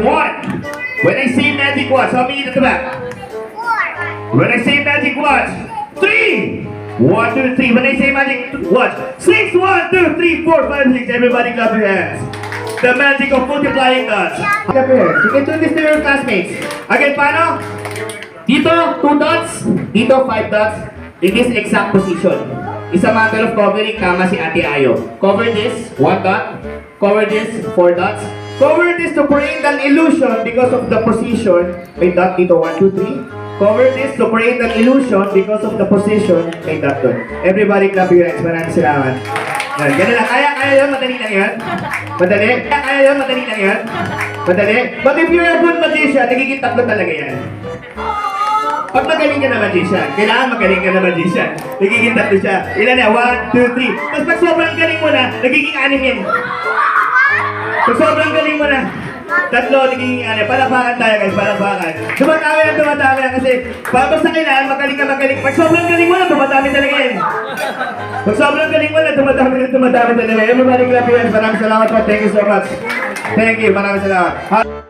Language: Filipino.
One. When I say magic words, how many at the back? When I say magic words, 3. 1, 2, 3. When I say magic words, 6. 1, 2, 3, 4, 5, 6. Everybody clap your hands. The magic of multiplying dots. Clap your hands. You can do this to your classmates. Again, paano? Dito, 2 dots. Dito, 5 dots. In this exact position. It's a matter of covering, kama si Ate Ayo. Cover this, 1 dot. Cover this, 4 dots. Cover this to create an illusion because of the position. May dot dito, 1, 2, 3. Cover this to create an illusion because of the position. May dot doon. Everybody clap your hands. Maraming salamat. Ganun lang. Kaya yun? Madali lang yun? Madali? Kaya yun? Madali lang yun? Madali? But if you're a good magician, nagiging tatlo talaga yan. Pag magaling ka na magician, kailangan magaling ka na magician. Nagiging tatlo siya. Ilan na? 1, 2, 3. Tapos pag sobrang galing mo na, nagiging 6 yan. Pag sobrang galing mo na, tatlo, nagiging palakpakan tayo guys, palakpakan. Dumatami lang kasi basta kailangan magaling ka magaling. Pag sobrang galing mo na, dumadami talaga yan. Pag sobrang galing mo na, dumadami talaga. Everybody clap your hands. Maraming salamat po. Thank you so much. Thank you. Maraming salamat.